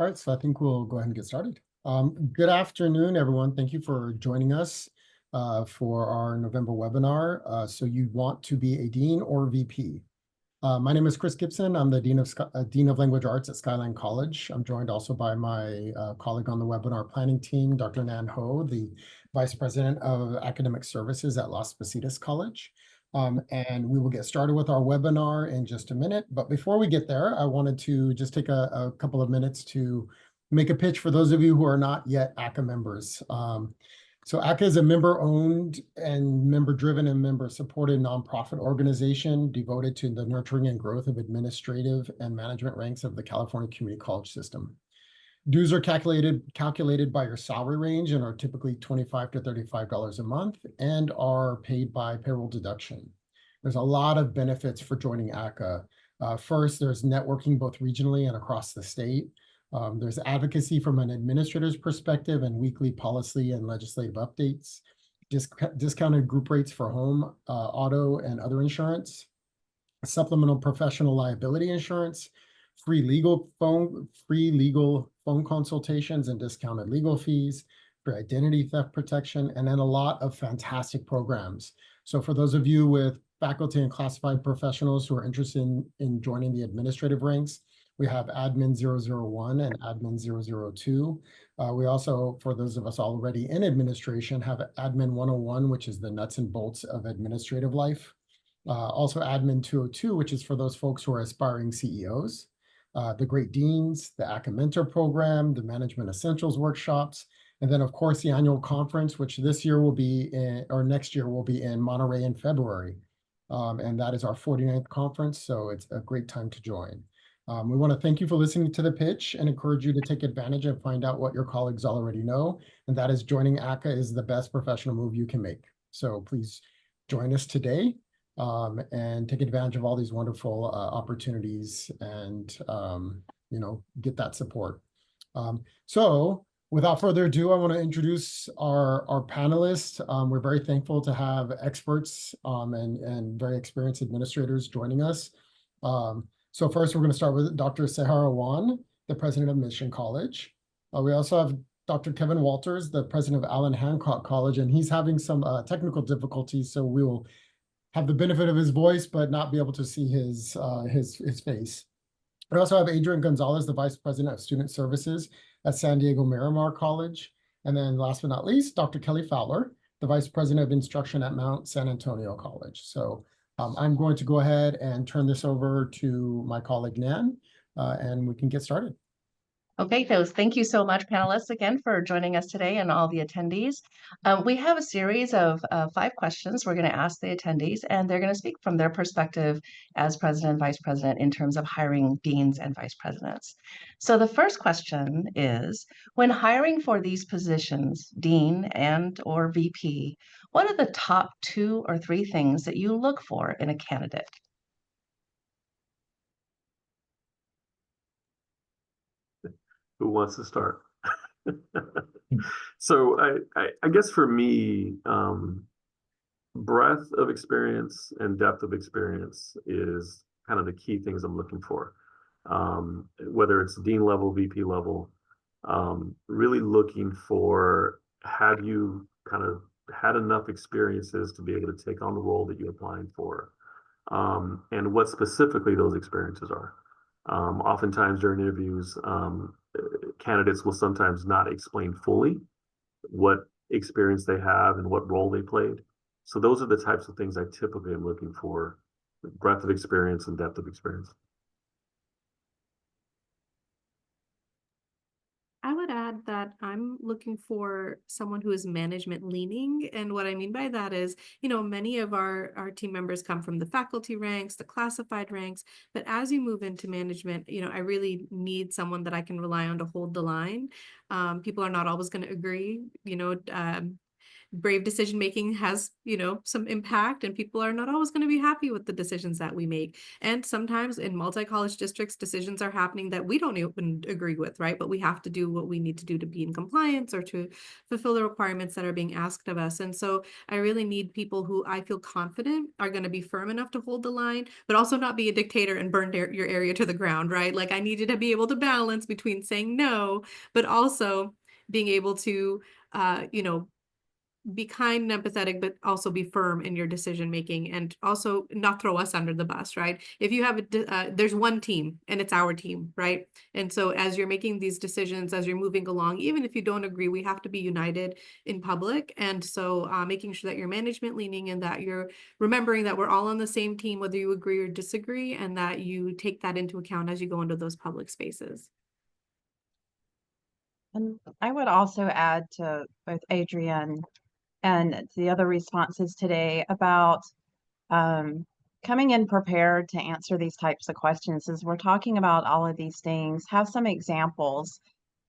All right, so I think we'll go ahead and get started. Good afternoon, everyone. Thank you for joining us for our November webinar. So you want to be a dean or VP. My name is Chris Gibson. I'm the Dean of Language Arts at Skyline College. I'm joined also by my colleague on the webinar planning team, Dr. Nan Ho, the Vice President of Academic Services at Las Positas College. And we will get started with our webinar in just a minute. But before we get there, I wanted to just take a couple of minutes to make a pitch for those of you who are not yet ACA members. So ACA is a member-owned and member-driven and member-supported nonprofit organization devoted to the nurturing and growth of administrative and management ranks of the California community college system. Dues are calculated by your salary range and are typically $25 to $35 a month and are paid by payroll deduction. There's a lot of benefits for joining ACA. First, there's networking both regionally and across the state. There's advocacy from an administrator's perspective and weekly policy and legislative updates, discounted group rates for home, auto, and other insurance, supplemental professional liability insurance, free legal phone consultations and discounted legal fees, for identity theft protection, and then a lot of fantastic programs. So for those of you with faculty and classified professionals who are interested in joining the administrative ranks, we have Admin 001 and Admin 002. We also, for those of us already in administration, have Admin 101, which is the nuts and bolts of administrative life. Also Admin 202, which is for those folks who are aspiring CEOs. The Great Deans, the ACA Mentor Program, the Management Essentials Workshops, and then of course the annual conference, which this year will be in, or next year will be in Monterey in February. And that is our 49th conference, so it's a great time to join. We want to thank you for listening to the pitch and encourage you to take advantage and find out what your colleagues already know, and that is joining ACA is the best professional move you can make. So please join us today. And take advantage of all these wonderful opportunities and, get that support. So without further ado, I want to introduce our panelists. We're very thankful to have experts and very experienced administrators joining us. So first, we're going to start with Dr. Seher Awan, the president of Mission College. We also have Dr. Kevin Walthers, the president of Allan Hancock College, and he's having some technical difficulties, so we will have the benefit of his voice, but not be able to see his face. We also have Adrian Gonzalez, the Vice President of Student Services at San Diego Miramar College. And then last but not least, Dr. Kelly Fowler, the Vice President of Instruction at Mount San Antonio College. So I'm going to go ahead and turn this over to my colleague, Nan, and we can get started. Okay, thank you so much, panelists, again, for joining us today and all the attendees. We have a series of 5 questions we're going to ask the attendees, and they're going to speak from their perspective as president and vice president in terms of hiring deans and vice presidents. So the first question is, when hiring for these positions, dean and or VP, what are the top 2 or 3 things that you look for in a candidate? Who wants to start? So I guess for me, breadth of experience and depth of experience is kind of the key things I'm looking for. Whether it's dean level, VP level, really looking for, have you kind of had enough experiences to be able to take on the role that you're applying for, and what specifically those experiences are. Oftentimes during interviews, candidates will sometimes not explain fully what experience they have and what role they played. So those are the types of things I typically am looking for: breadth of experience and depth of experience. I would add that I'm looking for someone who is management leaning. And what I mean by that is, many of our team members come from the faculty ranks, the classified ranks. But as you move into management, I really need someone that I can rely on to hold the line. People are not always going to agree, brave decision making has, some impact, and people are not always going to be happy with the decisions that we make. And sometimes in multi-college districts, decisions are happening that we don't even agree with, right? But we have to do what we need to do to be in compliance or to fulfill the requirements that are being asked of us. And so I really need people who I feel confident are going to be firm enough to hold the line, but also not be a dictator and burn your area to the ground, right? Like I needed to be able to balance between saying no, but also being able to, be kind and empathetic, but also be firm in your decision making, and also not throw us under the bus, right? If you have there's one team and it's our team, right? And so as you're making these decisions, as you're moving along, even if you don't agree, we have to be united in public. And so making sure that you're management leaning and that you're remembering that we're all on the same team, whether you agree or disagree, and that you take that into account as you go into those public spaces. And I would also add to both Adrian and the other responses today about coming in prepared to answer these types of questions. As we're talking about all of these things, have some examples.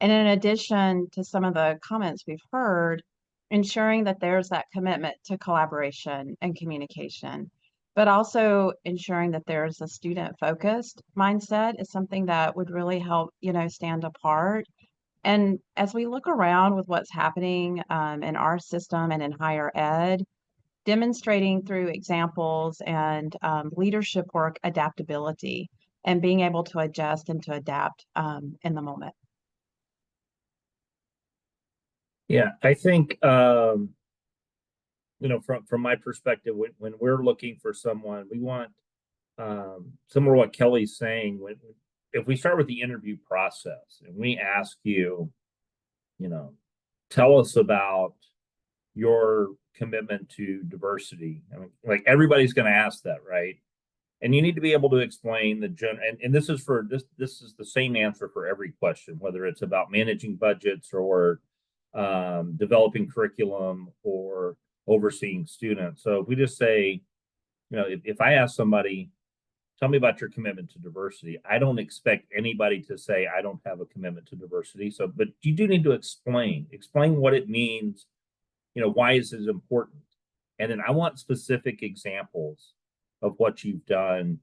And in addition to some of the comments we've heard, ensuring that there's that commitment to collaboration and communication, but also ensuring that there's a student-focused mindset is something that would really help, stand apart. And as we look around with what's happening in our system and in higher ed, demonstrating through examples and leadership work, adaptability, and being able to adjust and to adapt in the moment. Yeah, I think, from my perspective, when we're looking for someone, we want, similar to what Kelly's saying, if we start with the interview process and we ask you, tell us about your commitment to diversity. I mean, like everybody's going to ask that, right? And you need to be able to explain and this is the same answer for every question, whether it's about managing budgets or developing curriculum or overseeing students. So if we just say, if I ask somebody, tell me about your commitment to diversity, I don't expect anybody to say, I don't have a commitment to diversity. So, but you do need to explain what it means, why is it important? And then I want specific examples of what you've done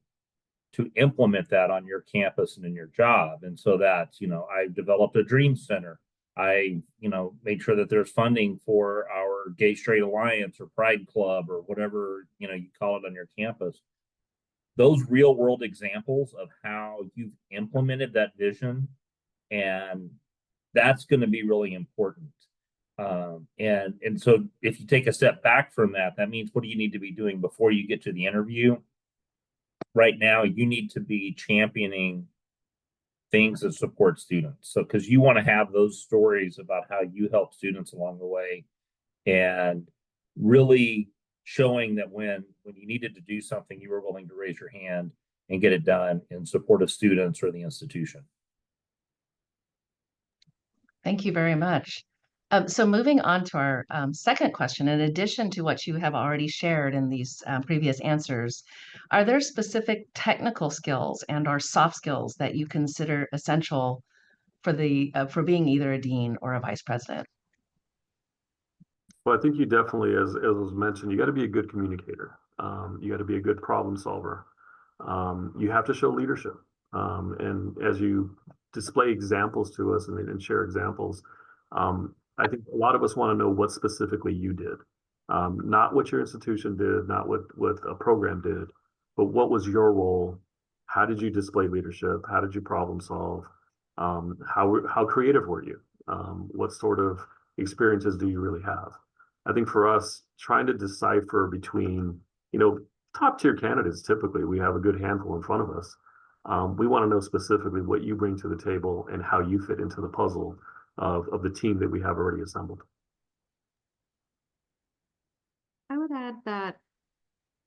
to implement that on your campus and in your job. And so that, I developed a dream center. I, made sure that there's funding for our Gay Straight Alliance or Pride Club or whatever, you call it on your campus. Those real world examples of how you've implemented that vision, and that's going to be really important. And so if you take a step back from that, that means what do you need to be doing before you get to the interview? Right now, you need to be championing things that support students. So, because you want to have those stories about how you help students along the way, and really showing that when you needed to do something, you were willing to raise your hand and get it done in support of students or the institution. Thank you very much. So moving on to our second question, in addition to what you have already shared in these previous answers, are there specific technical skills and or soft skills that you consider essential for for being either a dean or a vice president? Well, I think you definitely, as was mentioned, you got to be a good communicator. You got to be a good problem solver. You have to show leadership. And as you display examples to us and share examples, I think a lot of us want to know what specifically you did. Not what your institution did, not what a program did, but what was your role? How did you display leadership? How did you problem solve? How creative were you? What sort of experiences do you really have? I think for us, trying to decipher between, top tier candidates, typically we have a good handful in front of us. We want to know specifically what you bring to the table and how you fit into the puzzle of the team that we have already assembled. I would add that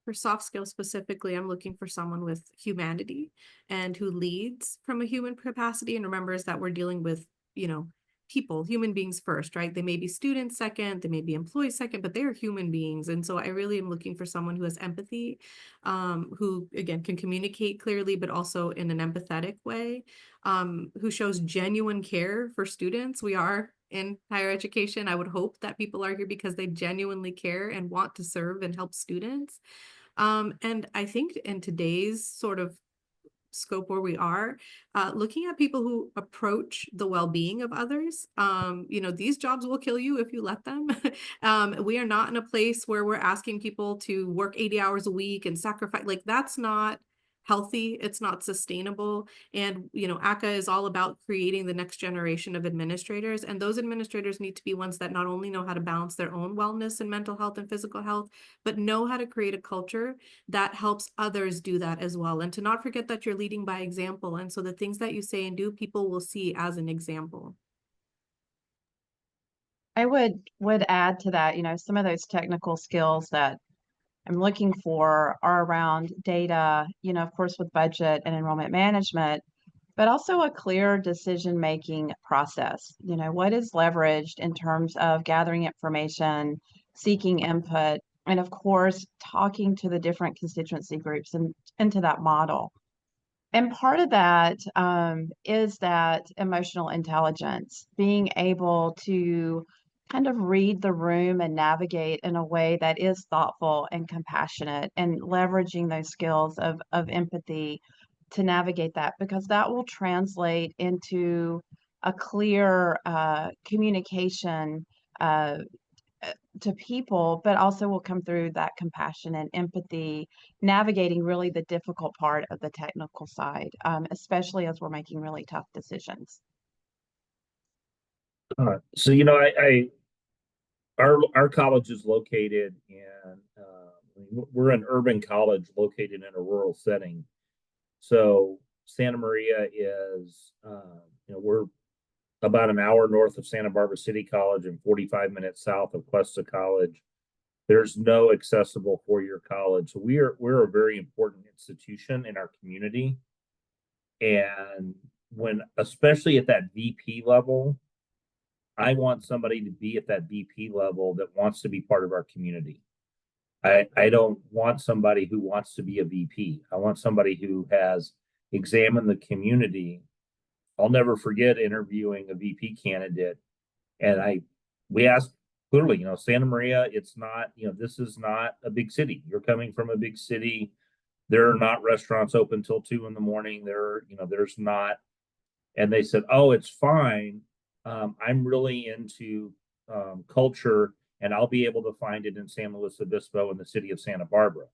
for soft skills specifically, I'm looking for someone with humanity and who leads from a human capacity and remembers that we're dealing with, people, human beings first, right? They may be students second, they may be employees second, but they are human beings. And so I really am looking for someone who has empathy, who again can communicate clearly, but also in an empathetic way, who shows genuine care for students. We are in higher education. I would hope that people are here because they genuinely care and want to serve and help students. And I think in today's sort of scope where we are, looking at people who approach the well-being of others, these jobs will kill you if you let them. We are not in a place where we're asking people to work 80 hours a week and sacrifice, like that's not healthy, it's not sustainable. And ACA is all about creating the next generation of administrators, and those administrators need to be ones that not only know how to balance their own wellness and mental health and physical health, but know how to create a culture that helps others do that as well, and to not forget that you're leading by example, and so the things that you say and do, people will see as an example. I would add to that, some of those technical skills that I'm looking for are around data, of course, with budget and enrollment management, but also a clear decision-making process. What is leveraged in terms of gathering information, seeking input, and of course, talking to the different constituency groups and into that model. And part of that is that emotional intelligence, being able to kind of read the room and navigate in a way that is thoughtful and compassionate, and leveraging those skills of empathy to navigate that, because that will translate into a clear communication to people, but also will come through that compassion and empathy, navigating really the difficult part of the technical side, especially as we're making really tough decisions. So our college is located in we're an urban college located in a rural setting. So Santa Maria is we're about an hour north of Santa Barbara City College and 45 minutes south of Cuesta College. There's no accessible four-year college. So we're a very important institution in our community. And especially at that VP level, I want somebody to be at that VP level that wants to be part of our community. I don't want somebody who wants to be a VP. I want somebody who has examined the community. I'll never forget interviewing a VP candidate, and we asked clearly, Santa Maria, it's not, this is not a big city. You're coming from a big city. There are not restaurants open till 2 a.m. There's not. And they said, oh, it's fine. I'm really into culture, and I'll be able to find it in San Luis Obispo in the city of Santa Barbara.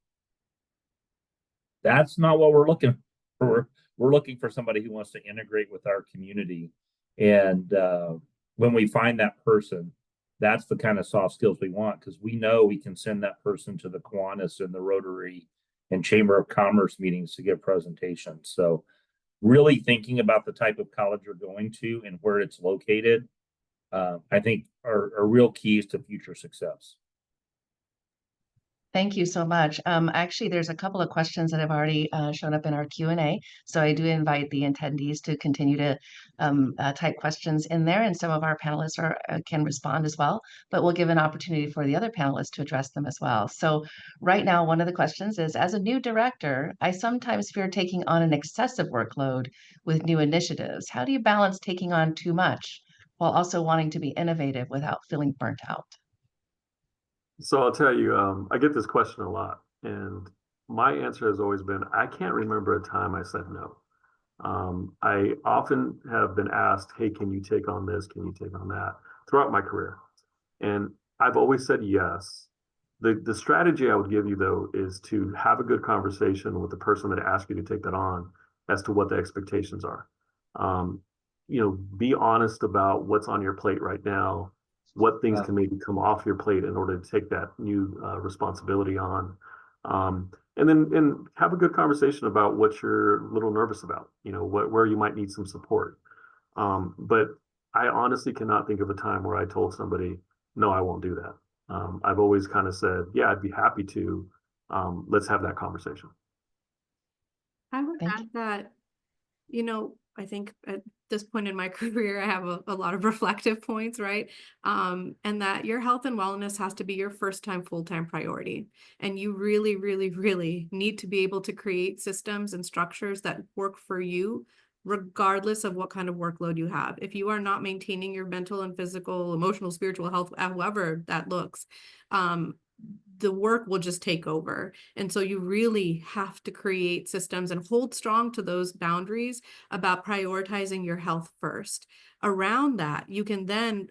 That's not what we're looking for. We're looking for somebody who wants to integrate with our community. And when we find that person, that's the kind of soft skills we want, because we know we can send that person to the Kiwanis and the Rotary and Chamber of Commerce meetings to give presentations. So really thinking about the type of college you're going to and where it's located, I think are real keys to future success. Thank you so much. Actually, there's a couple of questions that have already shown up in our Q&A. So I do invite the attendees to continue to type questions in there, and some of our panelists can respond as well, but we'll give an opportunity for the other panelists to address them as well. So right now, one of the questions is, as a new director, I sometimes fear taking on an excessive workload with new initiatives. How do you balance taking on too much while also wanting to be innovative without feeling burnt out? So I'll tell you, I get this question a lot, and my answer has always been, I can't remember a time I said no. I often have been asked, hey, can you take on this? Can you take on that? Throughout my career. And I've always said yes. The strategy I would give you, though, is to have a good conversation with the person that asked you to take that on as to what the expectations are. Be honest about what's on your plate right now, what things can maybe come off your plate in order to take that new responsibility on. And then have a good conversation about what you're a little nervous about, where you might need some support. But I honestly cannot think of a time where I told somebody, no, I won't do that. I've always kind of said, yeah, I'd be happy to. Let's have that conversation. I would Thank add that, I think at this point in my career, I have a lot of reflective points, right? And that your health and wellness has to be your first time, full-time priority. And you really, really, really need to be able to create systems and structures that work for you regardless of what kind of workload you have. If you are not maintaining your mental and physical, emotional, spiritual health, however that looks, the work will just take over. And so you really have to create systems and hold strong to those boundaries about prioritizing your health first. Around that, you can then,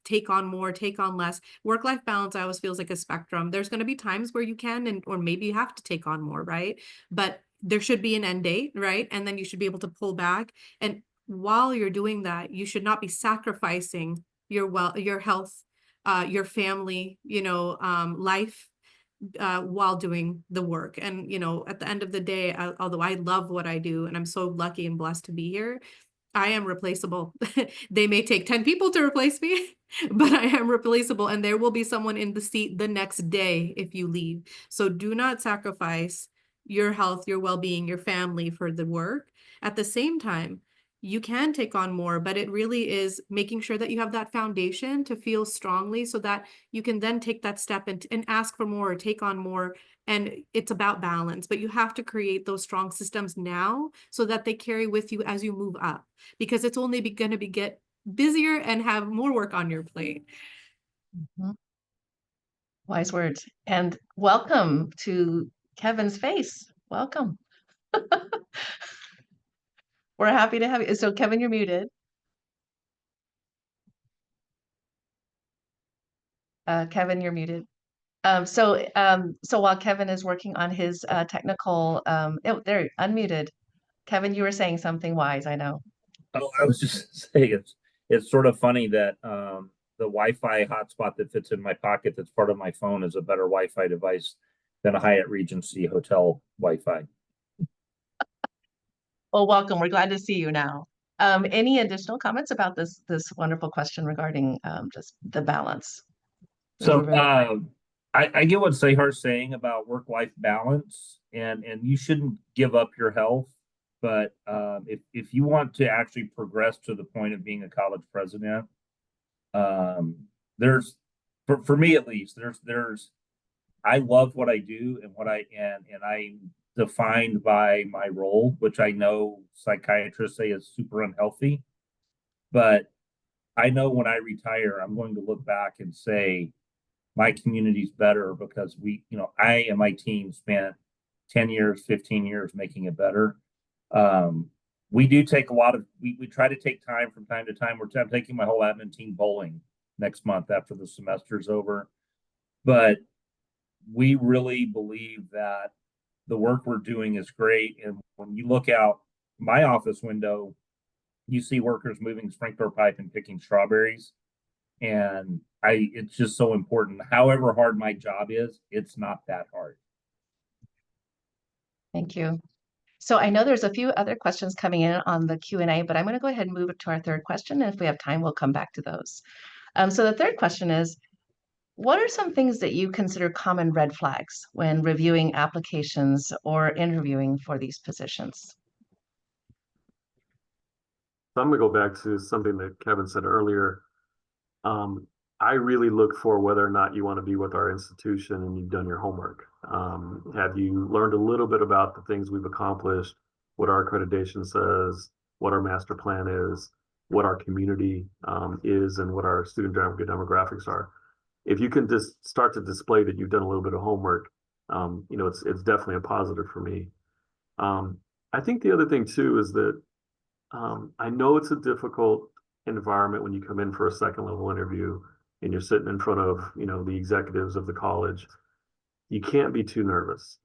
take on more, take on less. Work-life balance, I always feels like a spectrum. There's going to be times where you can, or maybe you have to take on more, right? But there should be an end date, right? And then you should be able to pull back. And while you're doing that, you should not be sacrificing your health, your family, life, while doing the work. And, at the end of the day, although I love what I do and I'm so lucky and blessed to be here, I am replaceable. They may take 10 people to replace me, but I am replaceable, and there will be someone in the seat the next day if you leave. So do not sacrifice your health, your well-being, your family for the work. At the same time, you can take on more, but it really is making sure that you have that foundation to feel strongly so that you can then take that step and ask for more or take on more. And it's about balance, but you have to create those strong systems now so that they carry with you as you move up, because it's only going to get busier and have more work on your plate. Mhm. Wise words. And welcome to Kevin's face. Welcome. We're happy to have you. So Kevin, you're muted. Kevin, you're muted. So while Kevin is working on his technical, oh, there, unmuted. Kevin, you were saying something wise, I know. Oh, I was just saying it's sort of funny that the Wi-Fi hotspot that fits in my pocket that's part of my phone is a better Wi-Fi device than a Hyatt Regency hotel Wi-Fi. Well, welcome. We're glad to see you now. Any additional comments about this wonderful question regarding just the balance? So I get what Seher's saying about work-life balance, and you shouldn't give up your health. But if you want to actually progress to the point of being a college president, there's for me at least, there's I love what I do and I'm defined by my role, which I know psychiatrists say is super unhealthy. But I know when I retire, I'm going to look back and say my community's better because I and my team spent 10 years, 15 years making it better. We do take we try to take time from time to time. I'm taking my whole admin team bowling next month after the semester's over. But we really believe that the work we're doing is great. And when you look out my office window, you see workers moving sprinkler pipe and picking strawberries. And it's just so important. However hard my job is, it's not that hard. Thank you. So I know there's a few other questions coming in on the Q&A, but I'm going to go ahead and move it to our third question. And if we have time, we'll come back to those. So the third question is, what are some things that you consider common red flags when reviewing applications or interviewing for these positions? So I'm going to go back to something that Kevin said earlier. I really look for whether or not you want to be with our institution and you've done your homework. Have you learned a little bit about the things we've accomplished, what our accreditation says, what our master plan is, what our community is, and what our student demographics are? If you can just start to display that you've done a little bit of homework, it's definitely a positive for me. I think the other thing too is that I know it's a difficult environment when you come in for a second level interview and you're sitting in front of the executives of the college. You can't be too nervous.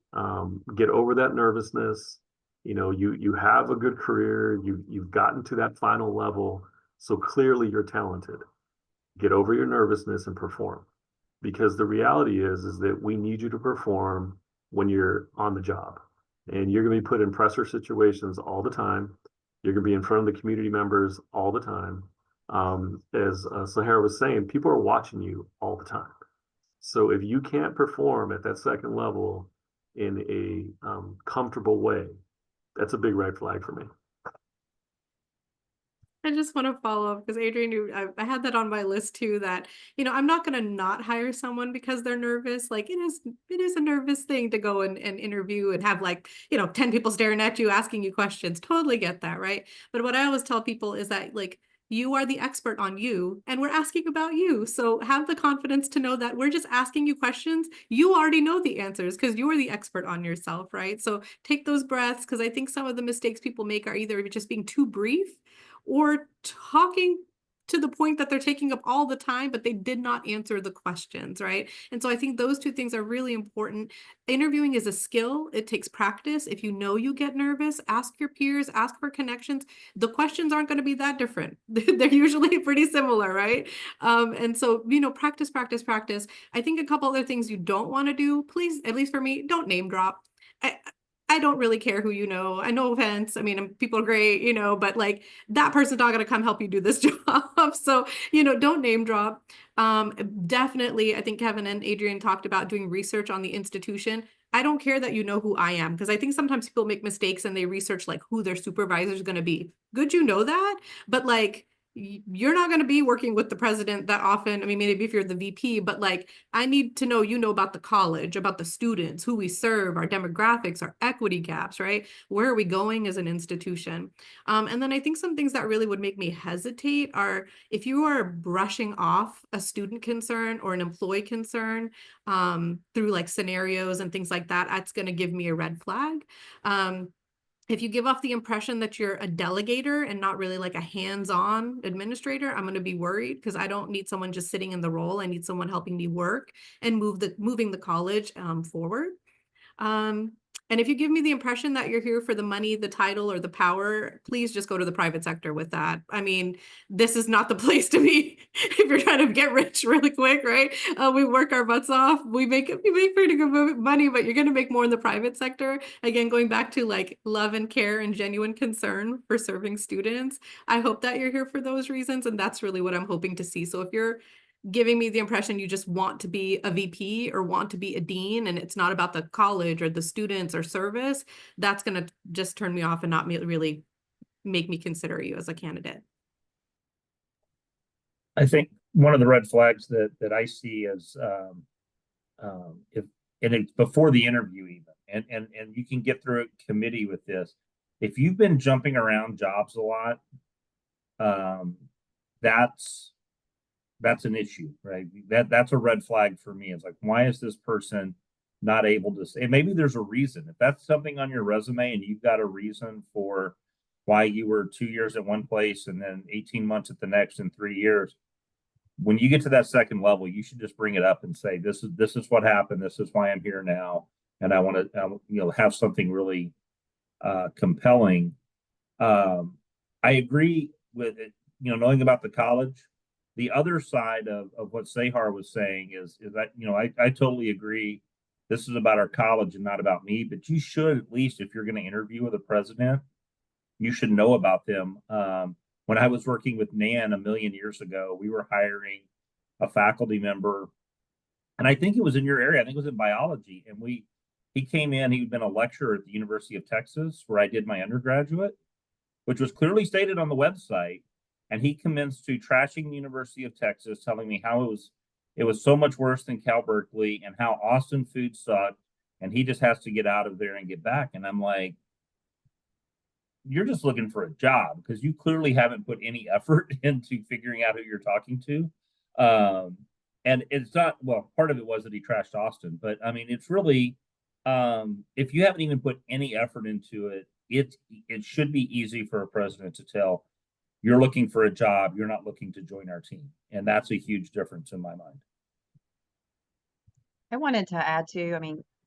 Get over that nervousness. You have a good career. You've gotten to that final level, so clearly you're talented. Get over your nervousness and perform, because the reality is that we need you to perform when you're on the job, and you're going to be put in pressure situations all the time. You're going to be in front of the community members all the time. As Seher was saying, people are watching you all the time. So if you can't perform at that second level in a comfortable way, that's a big red flag for me. I just want to follow up because Adrian, I had that on my list too, that, I'm not going to not hire someone because they're nervous. Like it is a nervous thing to go and interview and have like, 10 people staring at you, asking you questions. Totally get that. Right. But what I always tell people is that like, you are the expert on you and we're asking about you. So have the confidence to know that we're just asking you questions. You already know the answers because you are the expert on yourself, right? So take those breaths, because I think some of the mistakes people make are either just being too brief or talking to the point that they're taking up all the time, but they did not answer the questions, right? And so I think those two things are really important. Interviewing is a skill. It takes practice. If you know you get nervous, ask your peers, ask for connections. The questions aren't going to be that different. They're usually pretty similar, right? And so, practice, practice, practice. I think a couple other things you don't want to do, please, at least for me, don't name drop. I don't really care who you know. I no offense. I mean, people are great, but like that person's not going to come help you do this job. So, don't name drop. Definitely, I think Kevin and Adrian talked about doing research on the institution. I don't care that you know who I am, because I think sometimes people make mistakes and they research like who their supervisor is going to be. Good, you know that, but like you're not going to be working with the president that often. I mean, maybe if you're the VP, but like I need to know, about the college, about the students, who we serve, our demographics, our equity gaps, right? Where are we going as an institution? And then I think some things that really would make me hesitate are if you are brushing off a student concern or an employee concern through like scenarios and things like that, that's going to give me a red flag. If you give off the impression that you're a delegator and not really like a hands-on administrator, I'm going to be worried, because I don't need someone just sitting in the role. I need someone helping me work and moving the college forward. And if you give me the impression that you're here for the money, the title, or the power, please just go to the private sector with that. I mean, this is not the place to be if you're trying to get rich really quick, right? We work our butts off. We make pretty good money, but you're going to make more in the private sector. Again, going back to like love and care and genuine concern for serving students. I hope that you're here for those reasons, and that's really what I'm hoping to see. So if you're giving me the impression you just want to be a VP or want to be a dean and it's not about the college or the students or service, that's going to just turn me off and not really make me consider you as a candidate. I think one of the red flags that I see is if and it's before the interview even, and you can get through a committee with this. If you've been jumping around jobs a lot, that's an issue, right? That's a red flag for me. It's like, why is this person not able to say? Maybe there's a reason. If that's something on your resume and you've got a reason for why you were 2 years at one place and then 18 months at the next and 3 years, when you get to that second level, you should just bring it up and say, this is what happened. This is why I'm here now. And I want to, have something really compelling. I agree with it, knowing about the college. The other side of what Seher was saying is that, I totally agree. This is about our college and not about me, but you should, at least if you're going to interview with a president, you should know about them. When I was working with NAN a million years ago, we were hiring a faculty member, and I think it was in your area. I think it was in biology. And he came in, he'd been a lecturer at the University of Texas, where I did my undergraduate, which was clearly stated on the website. And he commenced to trashing the University of Texas, telling me how it was so much worse than Cal Berkeley and how Austin food sucked. And he just has to get out of there and get back. And I'm like, you're just looking for a job, because you clearly haven't put any effort into figuring out who you're talking to. And it's not, well, part of it was that he trashed Austin, but I mean, it's really, if you haven't even put any effort into it, it should be easy for a president to tell, you're looking for a job, you're not looking to join our team. And that's a huge difference in my mind. I wanted to add to,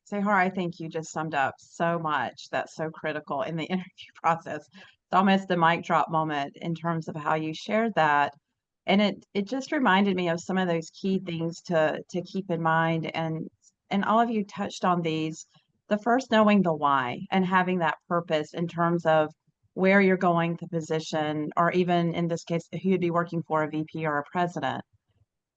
Seher, I think you just summed up so much that's so critical in the interview process. It's almost the mic drop moment in terms of how you shared that. And it just reminded me of some of those key things to keep in mind. And all of you touched on these. The first, knowing the why and having that purpose in terms of where you're going, the position, or even in this case, who you'd be working for, a VP or a president.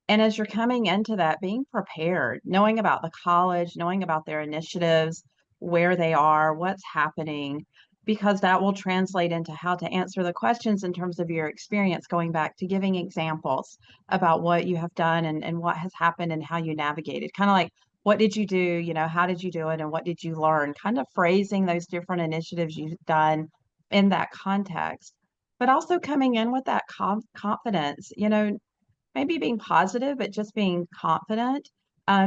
And as you're coming into that, being prepared, knowing about the college, knowing about their initiatives, where they are, what's happening, because that will translate into how to answer the questions in terms of your experience, going back to giving examples about what you have done and what has happened and how you navigated. Kind of like, what did you do? You know, how did you do it? And what did you learn? Kind of phrasing those different initiatives you've done in that context, but also coming in with that confidence, you know, maybe being positive, but just being confident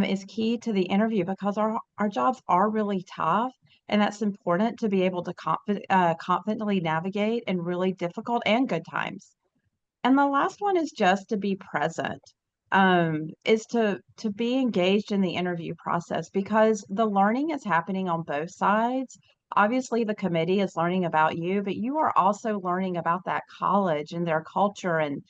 is key to the interview, because our jobs are really tough. And that's important to be able to confidently navigate in really difficult and good times. And the last one is just to be present, is to be engaged in the interview process, because the learning is happening on both sides. Obviously, the committee is learning about you, but you are also learning about that college and their culture and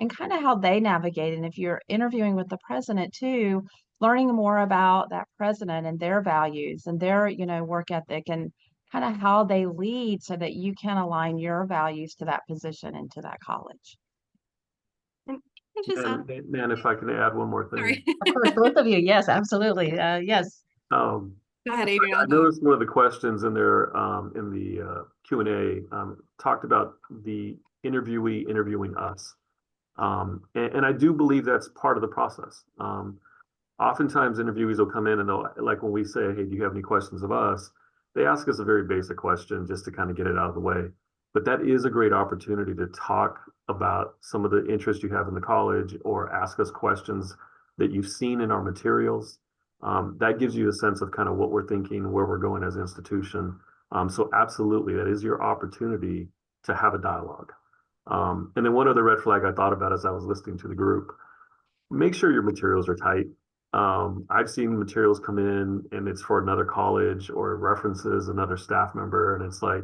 kind of how they navigate. And if you're interviewing with the president too, learning more about that president and their values and their, you know, work ethic and kind of how they lead, so that you can align your values to that position and to that college. And I just Man, if I can add one more thing. sorry. Of course, both of you. Yes, absolutely. Yes. Um, Go ahead, Adrian. I I'll go. noticed one of the questions in there in the Q&A talked about the interviewee interviewing us. And I do believe that's part of the process. Oftentimes interviewees will come in and they'll, like when we say, hey, do you have any questions of us? They ask us a very basic question just to kind of get it out of the way. But that is a great opportunity to talk about some of the interest you have in the college, or ask us questions that you've seen in our materials. That gives you a sense of kind of what we're thinking, where we're going as an institution. So absolutely, that is your opportunity to have a dialogue. And then one other red flag I thought about as I was listening to the group: make sure your materials are tight. I've seen materials come in and it's for another college or references another staff member, and it's like,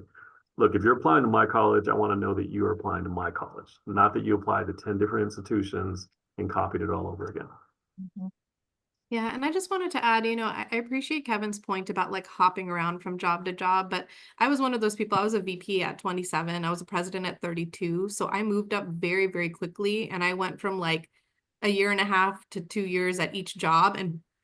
look, if you're applying to my college, I want to know that you are applying to my college, not that you applied to 10 different institutions and copied it all over again. Mhm. Yeah, and I just wanted to add, you know, I appreciate Kevin's point about like hopping around from job to job, but I was one of those people. I was a VP at 27. I was a president at 32. So I moved up very, very quickly. And I went from like a year and a half to 2 years at each job,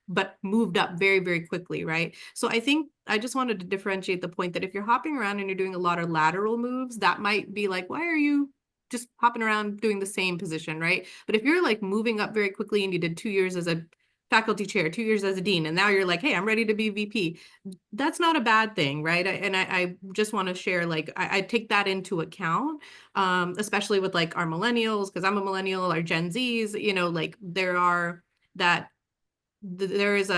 but moved up very, very quickly, right? So I think I just wanted to differentiate the point that if you're hopping around and you're doing a lot of lateral moves, that might be like, why are you just hopping around doing the same position, right? But if you're like moving up very quickly and you did 2 years as a faculty chair, 2 years as a dean, and now you're like, hey, I'm ready to be VP. That's not a bad thing, right? I just want to share, like, I take that into account, especially with like our millennials, because I'm a millennial, our Gen Zs, you know, like there is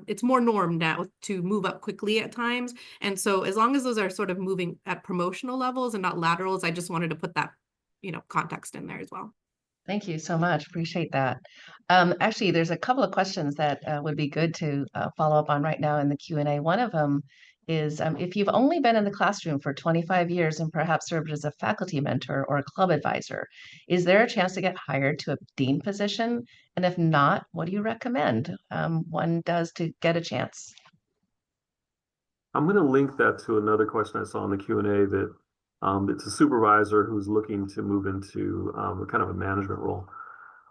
it's more norm now to move up quickly at times. And so as long as those are sort of moving at promotional levels and not laterals, I just wanted to put that, you know, context in there as well. Thank you so much. Appreciate that. Actually, there's a couple of questions that would be good to follow up on right now in the Q&A. One of them is, if you've only been in the classroom for 25 years and perhaps served as a faculty mentor or a club advisor, is there a chance to get hired to a dean position? And if not, what do you recommend one does to get a chance? I'm going to link that to another question I saw in the Q&A that it's a supervisor who's looking to move into a kind of a management role.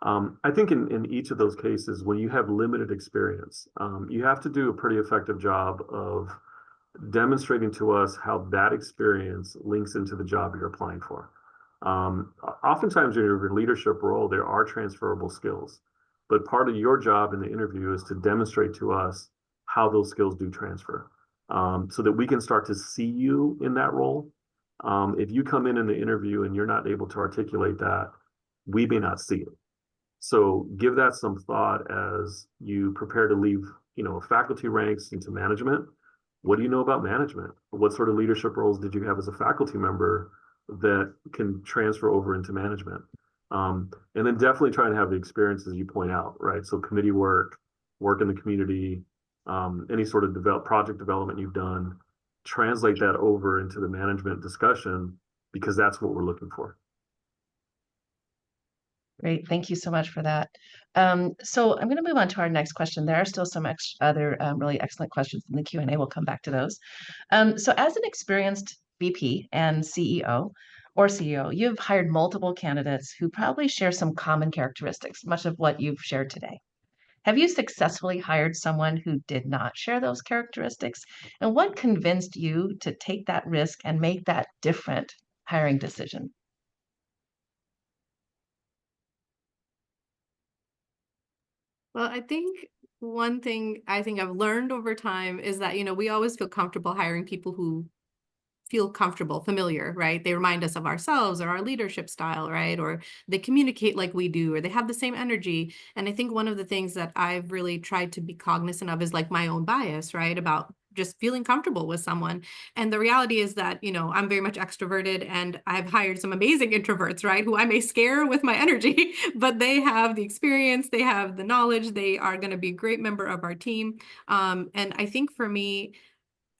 I think in each of those cases, when you have limited experience, you have to do a pretty effective job of demonstrating to us how that experience links into the job you're applying for. Oftentimes in your leadership role, there are transferable skills, but part of your job in the interview is to demonstrate to us how those skills do transfer, so that we can start to see you in that role. If you come in the interview and you're not able to articulate that, we may not see it. So give that some thought as you prepare to leave, you know, faculty ranks into management. What do you know about management? What sort of leadership roles did you have as a faculty member that can transfer over into management? And then definitely try and have the experiences you point out, right? So committee work in the community, any sort of project development you've done, translate that over into the management discussion, because that's what we're looking for. Great. Thank you so much for that. So I'm going to move on to our next question. There are still some other really excellent questions in the Q&A. We'll come back to those. So as an experienced VP and CEO or CEO, you've hired multiple candidates who probably share some common characteristics, much of what you've shared today. Have you successfully hired someone who did not share those characteristics? And what convinced you to take that risk and make that different hiring decision? Well, I think one thing I think I've learned over time is that, we always feel comfortable hiring people who feel comfortable, familiar, right? They remind us of ourselves or our leadership style, right? Or they communicate like we do, or they have the same energy. And I think one of the things that I've really tried to be cognizant of is like my own bias, right? About just feeling comfortable with someone. And the reality is that, I'm very much extroverted and I've hired some amazing introverts, right? Who I may scare with my energy, but they have the experience, they have the knowledge, they are going to be a great member of our team. And I think for me,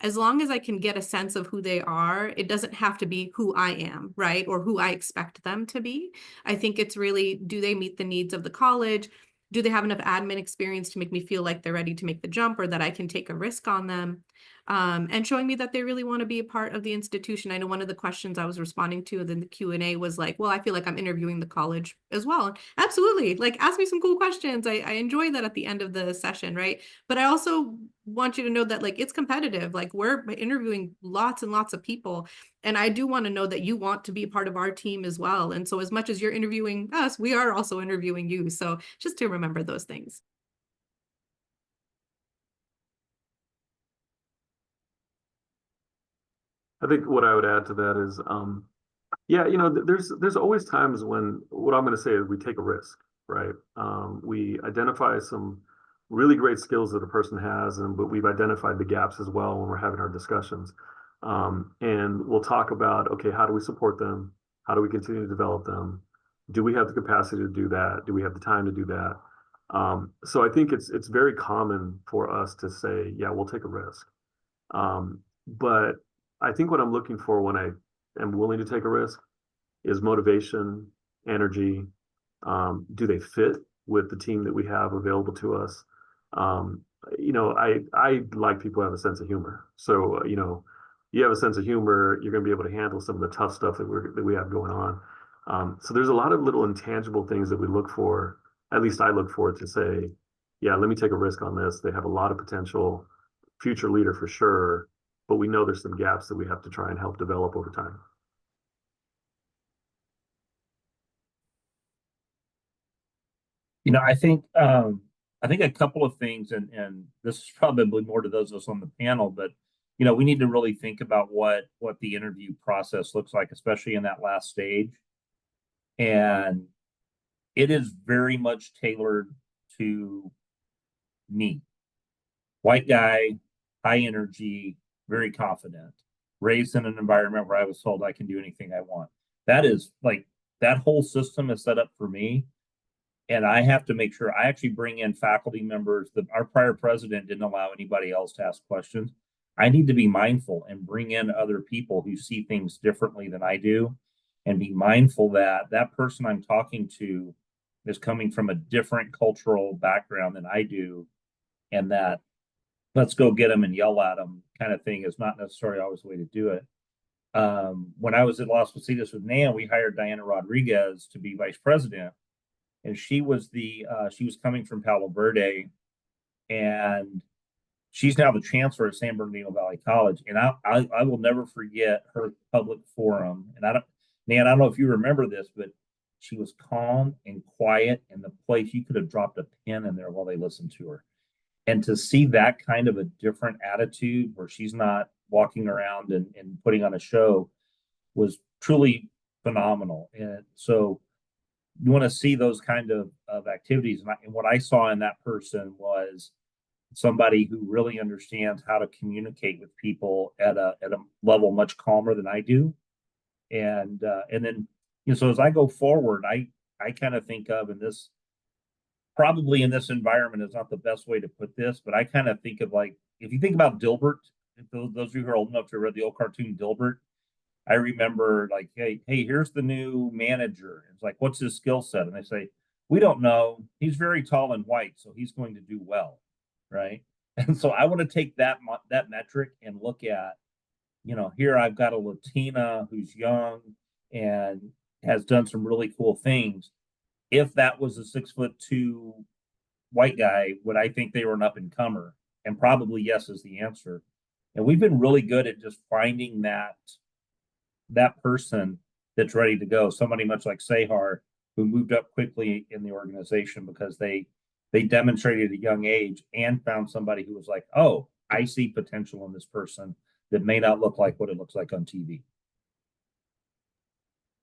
as long as I can get a sense of who they are, it doesn't have to be who I am, right? Or who I expect them to be. I think it's really, do they meet the needs of the college? Do they have enough admin experience to make me feel like they're ready to make the jump or that I can take a risk on them? And showing me that they really want to be a part of the institution. I know one of the questions I was responding to in the Q&A was like, well, I feel like I'm interviewing the college as well. Absolutely. Like, ask me some cool questions. I enjoy that at the end of the session, right? But I also want you to know that like it's competitive. Like we're interviewing lots and lots of people. And I do want to know that you want to be a part of our team as well. And so as much as you're interviewing us, we are also interviewing you. So just to remember those things. I think what I would add to that is, yeah, there's always times when what I'm going to say is we take a risk, right? We identify some really great skills that a person has, but we've identified the gaps as well when we're having our discussions. And we'll talk about, okay, how do we support them? How do we continue to develop them? Do we have the capacity to do that? Do we have the time to do that? So I think it's very common for us to say, yeah, we'll take a risk. But I think what I'm looking for when I am willing to take a risk is motivation, energy. Do they fit with the team that we have available to us? I like people who have a sense of humor. So, you have a sense of humor, you're going to be able to handle some of the tough stuff that we have going on. So there's a lot of little intangible things that we look for. At least I look for to say, yeah, let me take a risk on this. They have a lot of potential, future leader for sure, but we know there's some gaps that we have to try and help develop over time. I think a couple of things, and this is probably more to those of us on the panel, but we need to really think about what the interview process looks like, especially in that last stage. And it is very much tailored to me. White guy, high energy, very confident, raised in an environment where I was told I can do anything I want. That is like that whole system is set up for me. And I have to make sure I actually bring in faculty members. Our prior president didn't allow anybody else to ask questions. I need to be mindful and bring in other people who see things differently than I do, and be mindful that that person I'm talking to is coming from a different cultural background than I do, and that let's go get them and yell at them kind of thing is not necessarily always the way to do it. When I was at Las Positas with NAM, we hired Diana Rodriguez to be vice president, and she was coming from Palo Verde, and she's now the chancellor at San Bernardino Valley College. And I will never forget her public forum. And Nan, I don't know if you remember this, but she was calm and quiet, and the place you could have dropped a pin in there while they listened to her. And to see that kind of a different attitude where she's not walking around and putting on a show was truly phenomenal. And so you want to see those kind of activities. And what I saw in that person was somebody who really understands how to communicate with people at a level much calmer than I do. And then, so as I go forward, I kind of think of, and this probably in this environment is not the best way to put this, but I kind of think of like, if you think about Dilbert, those of you who are old enough to have read the old cartoon Dilbert, I remember like, hey, here's the new manager. It's like, what's his skill set? And they say, we don't know. He's very tall and white, so he's going to do well, right? And so I want to take that metric and look at, here I've got a Latina who's young and has done some really cool things. If that was a 6'2", white guy, would I think they were an up and comer? And probably yes is the answer. And we've been really good at just finding that person that's ready to go. Somebody much like Seher, who moved up quickly in the organization because they demonstrated at a young age and found somebody who was like, oh, I see potential in this person that may not look like what it looks like on TV.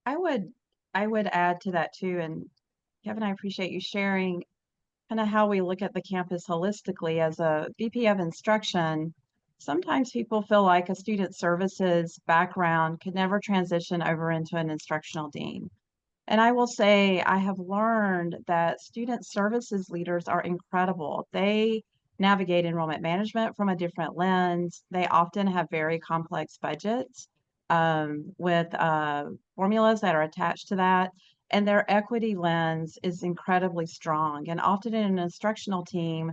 I would add to that too, and Kevin, I appreciate you sharing kind of how we look at the campus holistically. As a VP of instruction, sometimes people feel like a student services background could never transition over into an instructional dean. And I will say I have learned that student services leaders are incredible. They navigate enrollment management from a different lens. They often have very complex budgets with formulas that are attached to that. And their equity lens is incredibly strong. And often in an instructional team,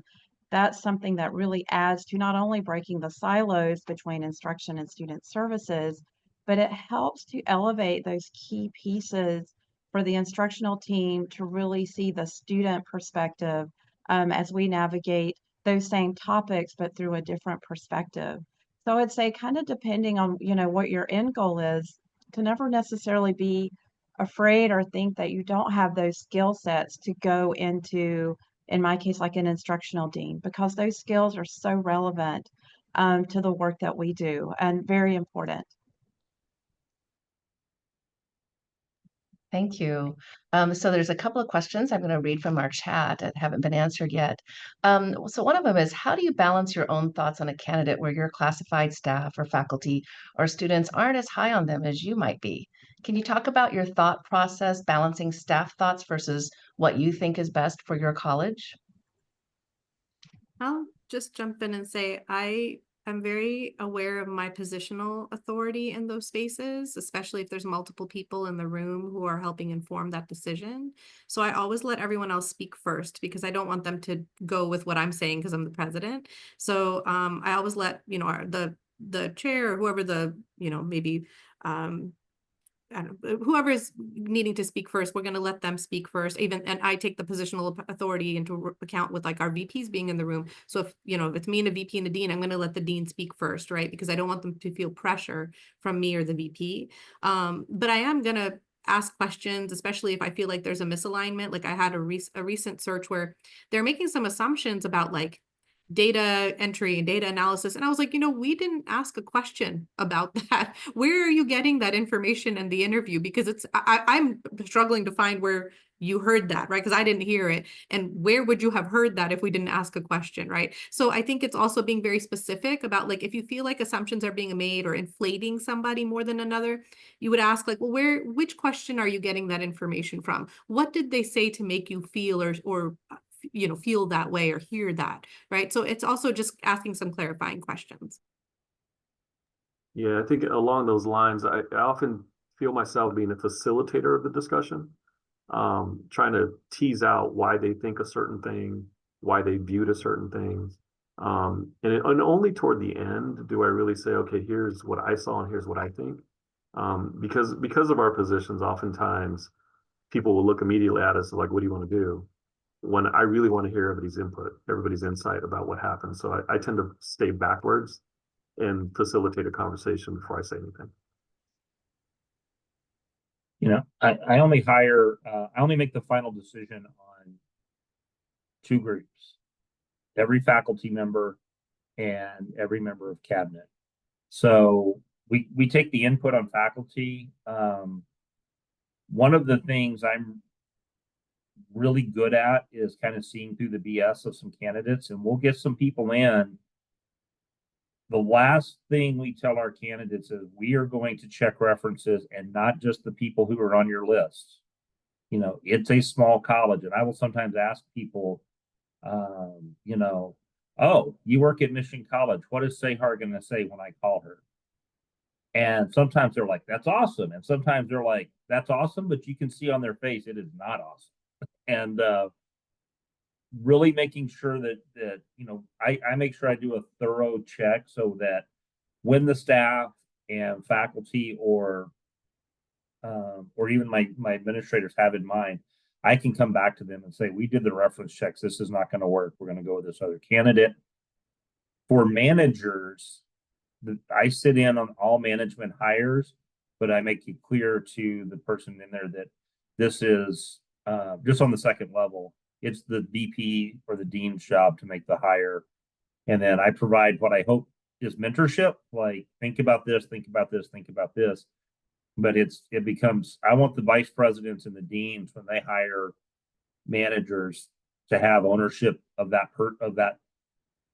that's something that really adds to not only breaking the silos between instruction and student services, but it helps to elevate those key pieces for the instructional team to really see the student perspective as we navigate those same topics, but through a different perspective. So I'd say kind of depending on, what your end goal is, to never necessarily be afraid or think that you don't have those skill sets to go into, in my case, like an instructional dean, because those skills are so relevant to the work that we do and very important. Thank you. So there's a couple of questions I'm going to read from our chat that haven't been answered yet. So one of them is, how do you balance your own thoughts on a candidate where your classified staff or faculty or students aren't as high on them as you might be? Can you talk about your thought process, balancing staff thoughts versus what you think is best for your college? I'll just jump in and say I'm very aware of my positional authority in those spaces, especially if there's multiple people in the room who are helping inform that decision. So I always let everyone else speak first because I don't want them to go with what I'm saying because I'm the president. So I always let, the chair or whoever maybe whoever is needing to speak first, we're going to let them speak first. And I take the positional authority into account with like our VPs being in the room. So if it's me and a VP and a dean, I'm going to let the dean speak first, right? Because I don't want them to feel pressure from me or the VP. But I am going to ask questions, especially if I feel like there's a misalignment. Like I had a recent search where they're making some assumptions about like data entry and data analysis. And I was like, we didn't ask a question about that. Where are you getting that information in the interview? Because I'm struggling to find where you heard that, right? Because I didn't hear it. And where would you have heard that if we didn't ask a question, right? So I think it's also being very specific about like, if you feel like assumptions are being made or inflating somebody more than another, you would ask like, well, which question are you getting that information from? What did they say to make you feel or feel that way or hear that, right? So it's also just asking some clarifying questions. Yeah, I think along those lines, I often feel myself being a facilitator of the discussion, trying to tease out why they think a certain thing, why they viewed a certain thing. And only toward the end do I really say, okay, here's what I saw and here's what I think. Because of our positions, oftentimes people will look immediately at us like, what do you want to do? When I really want to hear everybody's input, everybody's insight about what happened. So I tend to stay backwards and facilitate a conversation before I say anything. I only I only make the final decision on two groups, every faculty member and every member of cabinet. So we take the input on faculty. One of the things I'm really good at is kind of seeing through the BS of some candidates, and we'll get some people in. The last thing we tell our candidates is we are going to check references and not just the people who are on your list. It's a small college, and I will sometimes ask people, oh, you work at Mission College. What is Seher going to say when I call her? And sometimes they're like, that's awesome. And sometimes they're like, that's awesome, but you can see on their face, it is not awesome. And really making sure that I make sure I do a thorough check so that when the staff and faculty or even my administrators have in mind, I can come back to them and say, we did the reference checks. This is not going to work. We're going to go with this other candidate. For managers, I sit in on all management hires, but I make it clear to the person in there that this is just on the second level. It's the VP or the dean's job to make the hire. And then I provide what I hope is mentorship, like think about this, think about this, think about this. But it becomes, I want the vice presidents and the deans when they hire managers to have ownership of that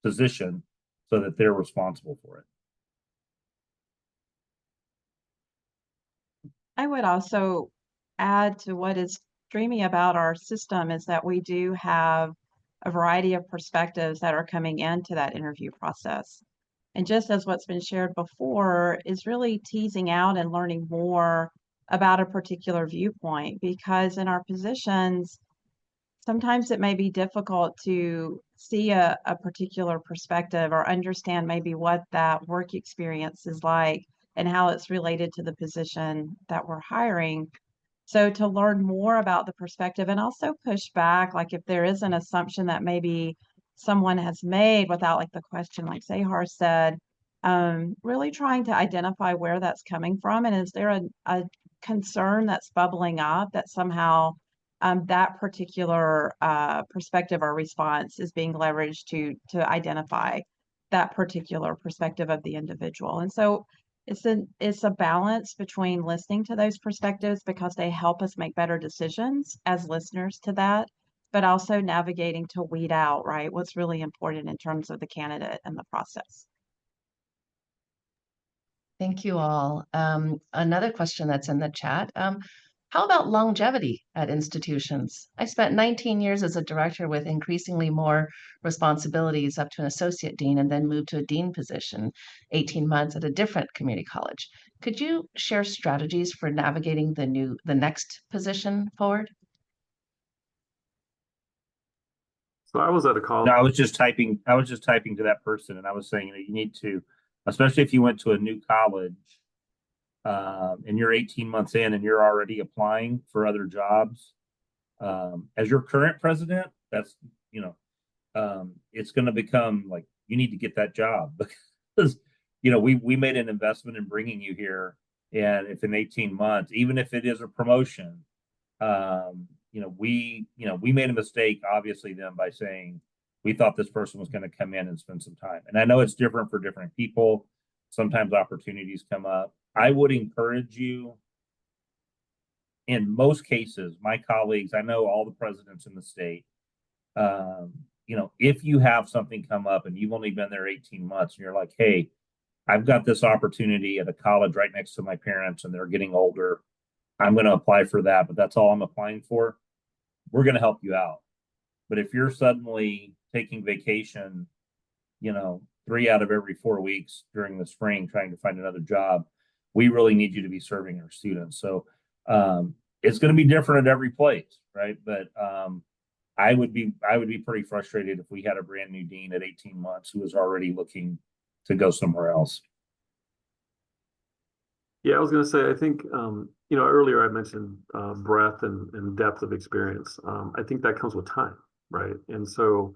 position so that they're responsible for it. I would also add to what is dreamy about our system is that we do have a variety of perspectives that are coming into that interview process. And just as what's been shared before is really teasing out and learning more about a particular viewpoint, because in our positions, sometimes it may be difficult to see a particular perspective or understand maybe what that work experience is like and how it's related to the position that we're hiring. So to learn more about the perspective and also push back, like if there is an assumption that maybe someone has made without like the question, like Seher said, really trying to identify where that's coming from. And is there a concern that's bubbling up that somehow that particular perspective or response is being leveraged to identify that particular perspective of the individual. And so it's a balance between listening to those perspectives because they help us make better decisions as listeners to that, but also navigating to weed out, right, what's really important in terms of the candidate and the process. Thank you all. Another question that's in the chat. How about longevity at institutions? I spent 19 years as a director with increasingly more responsibilities up to an associate dean and then moved to a dean position, 18 months at a different community college. Could you share strategies for navigating the next position forward? So I was at a college. No, I was just typing to that person, and I was saying that you need to, especially if you went to a new college, and you're 18 months in and you're already applying for other jobs. As your current president, that's, it's going to become like, you need to get that job because, we made an investment in bringing you here. And if in 18 months, even if it is a promotion, we made a mistake, obviously, then by saying we thought this person was going to come in and spend some time. And I know it's different for different people. Sometimes opportunities come up. I would encourage you, in most cases, my colleagues, I know all the presidents in the state, if you have something come up and you've only been there 18 months and you're like, hey, I've got this opportunity at a college right next to my parents and they're getting older, I'm going to apply for that, but that's all I'm applying for. We're going to help you out. But if you're suddenly taking vacation, 3 out of every 4 weeks during the spring, trying to find another job, we really need you to be serving our students. So it's going to be different at every place, right? But I would be pretty frustrated if we had a brand new dean at 18 months who was already looking to go somewhere else. Yeah, I was going to say, I think, earlier I mentioned breadth and depth of experience. I think that comes with time, right? And so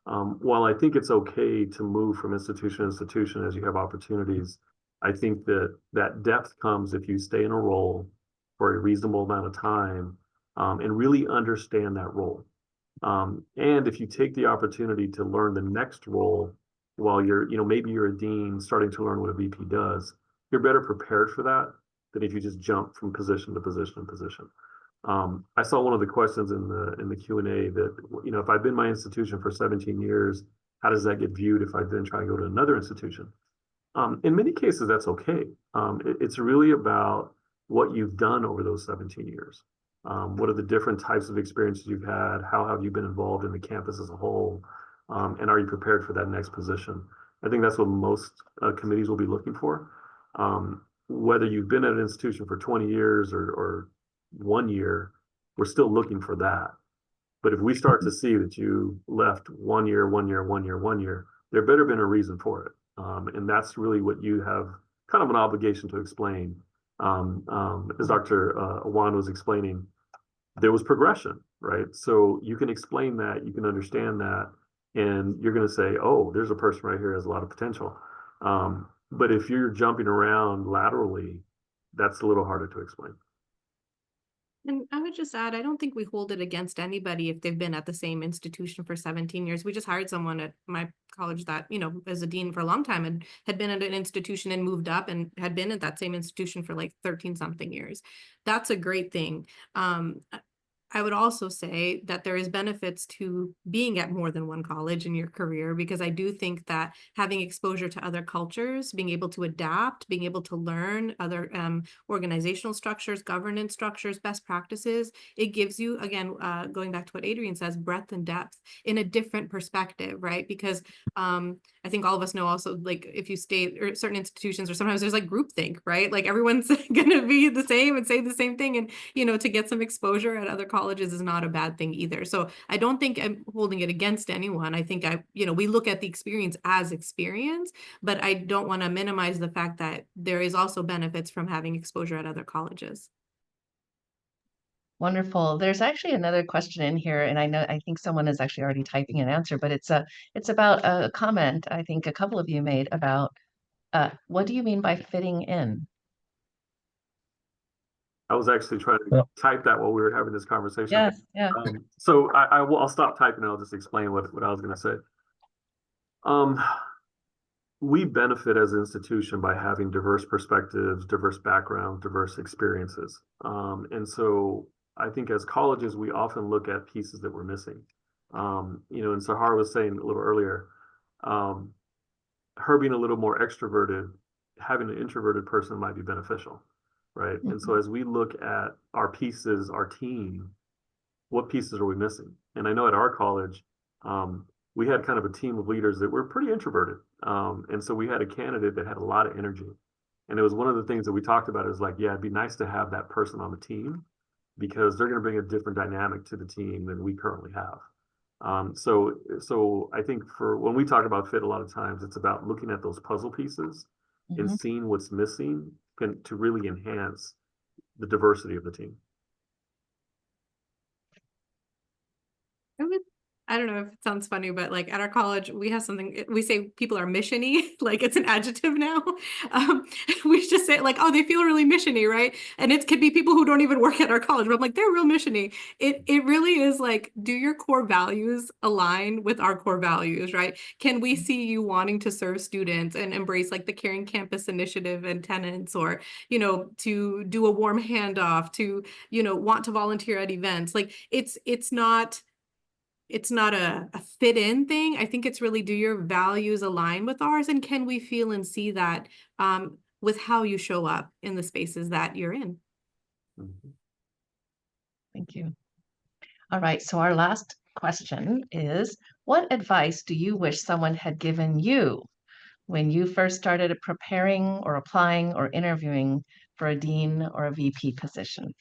while I think it's okay to move from institution to institution as you have opportunities, I think that depth comes if you stay in a role for a reasonable amount of time and really understand that role. And if you take the opportunity to learn the next role while maybe you're a dean starting to learn what a VP does, you're better prepared for that than if you just jump from position to position to position. I saw one of the questions in the Q&A that, if I've been in my institution for 17 years, how does that get viewed if I then try to go to another institution? In many cases, that's okay. It's really about what you've done over those 17 years. What are the different types of experiences you've had? How have you been involved in the campus as a whole? And are you prepared for that next position? I think that's what most committees will be looking for. Whether you've been at an institution for 20 years or 1 year, we're still looking for that. But if we start to see that you left 1 year, 1 year, 1 year, 1 year, there better been a reason for it. And that's really what you have kind of an obligation to explain. As Dr. Awan was explaining, there was progression, right? So you can explain that, you can understand that, and you're going to say, oh, there's a person right here who has a lot of potential. But if you're jumping around laterally, that's a little harder to explain. And I would just add, I don't think we hold it against anybody if they've been at the same institution for 17 years. We just hired someone at my college that, you know, as a dean for a long time and had been at an institution and moved up and had been at that same institution for like 13 something years. That's a great thing. I would also say that there is benefits to being at more than one college in your career, because I do think that having exposure to other cultures, being able to adapt, being able to learn other organizational structures, governance structures, best practices, it gives you, again, going back to what Adrian says, breadth and depth in a different perspective, right? Because I think all of us know also, like, if you stay or certain institutions, or sometimes there's like groupthink, right? Like everyone's going to be the same and say the same thing. And, you know, to get some exposure at other colleges is not a bad thing either. So I don't think I'm holding it against anyone. I think we look at the experience as experience, but I don't want to minimize the fact that there is also benefits from having exposure at other colleges. Wonderful. There's actually another question in here, and I think someone is actually already typing an answer, but it's about a comment I think a couple of you made about what do you mean by fitting in? I was actually trying to type that while we were having this conversation. Yes, yeah. So I'll stop typing and I'll just explain what I was going to say. We benefit as an institution by having diverse perspectives, diverse backgrounds, diverse experiences. And so I think as colleges, we often look at pieces that we're missing. And Seher was saying a little earlier, her being a little more extroverted, having an introverted person might be beneficial, right? Mm-hmm. And so as we look at our pieces, our team, what pieces are we missing? And I know at our college, we had kind of a team of leaders that were pretty introverted. And so we had a candidate that had a lot of energy. And it was one of the things that we talked about is like, yeah, it'd be nice to have that person on the team because they're going to bring a different dynamic to the team than we currently have. So I think for when we talk about fit, a lot of times it's about looking at those puzzle pieces and seeing what's missing to really enhance the diversity of the team. I don't know if it sounds funny, but like at our college, we have something, we say people are mission-y, like it's an adjective now. We just say like, oh, they feel really mission-y, right? And it could be people who don't even work at our college, but I'm like, they're real mission-y. It really is like, do your core values align with our core values, right? Can we see you wanting to serve students and embrace like the Caring Campus Initiative and tenets, or, to do a warm handoff, to, want to volunteer at events? Like it's not a fit in thing. I think it's really, do your values align with ours? And can we feel and see that with how you show up in the spaces that you're in? Thank you. All right. So our last question is, what advice do you wish someone had given you when you first started preparing or applying or interviewing for a dean or a VP position?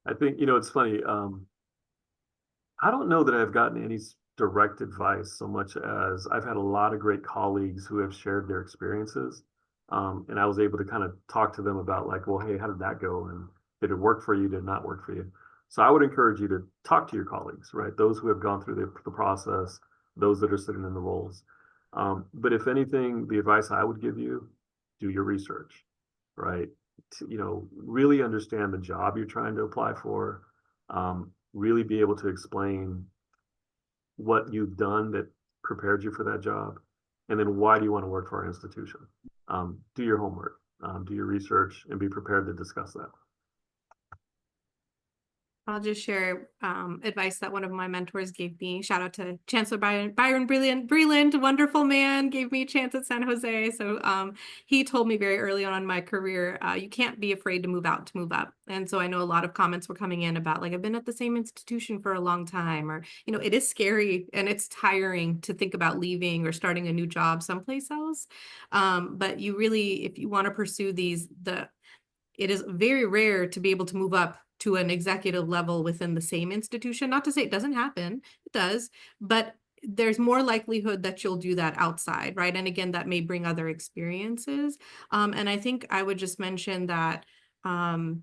I think, it's funny. I don't know that I've gotten any direct advice so much as I've had a lot of great colleagues who have shared their experiences. And I was able to kind of talk to them about like, well, hey, how did that go? And did it work for you? Did it not work for you? So I would encourage you to talk to your colleagues, right? Those who have gone through the process, those that are sitting in the roles. But if anything, the advice I would give you, do your research, right? Really understand the job you're trying to apply for, really be able to explain what you've done that prepared you for that job, and then why do you want to work for our institution? Do your homework, do your research, and be prepared to discuss that. I'll just share advice that one of my mentors gave me. Shout out to Chancellor Byron Breland, wonderful man, gave me a chance at San Jose. So he told me very early on in my career, you can't be afraid to move out to move up. And so I know a lot of comments were coming in about like, I've been at the same institution for a long time, or, it is scary and it's tiring to think about leaving or starting a new job someplace else. But you really, if you want to pursue it is very rare to be able to move up to an executive level within the same institution. Not to say it doesn't happen, it does, but there's more likelihood that you'll do that outside, right? And again, that may bring other experiences. And I think I would just mention that And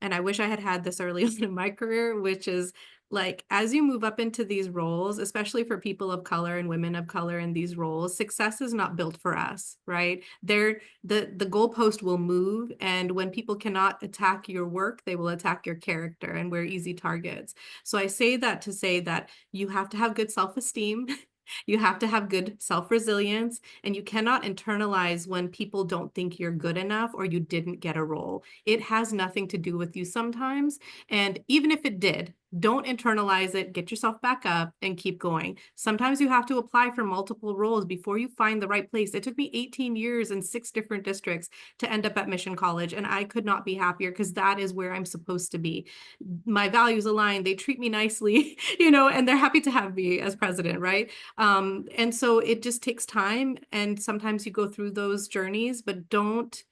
I wish I had had this early on in my career, which is like, as you move up into these roles, especially for people of color and women of color in these roles, success is not built for us, right? The goalpost will move, and when people cannot attack your work, they will attack your character, and we're easy targets. So I say that to say that you have to have good self-esteem. You have to have good self-resilience, and you cannot internalize when people don't think you're good enough or you didn't get a role. It has nothing to do with you sometimes. And even if it did, don't internalize it, get yourself back up and keep going. Sometimes you have to apply for multiple roles before you find the right place. It took me 18 years in 6 different districts to end up at Mission College, and I could not be happier because that is where I'm supposed to be. My values align, they treat me nicely, and they're happy to have me as president, right? And so it just takes time, and sometimes you go through those journeys, but don't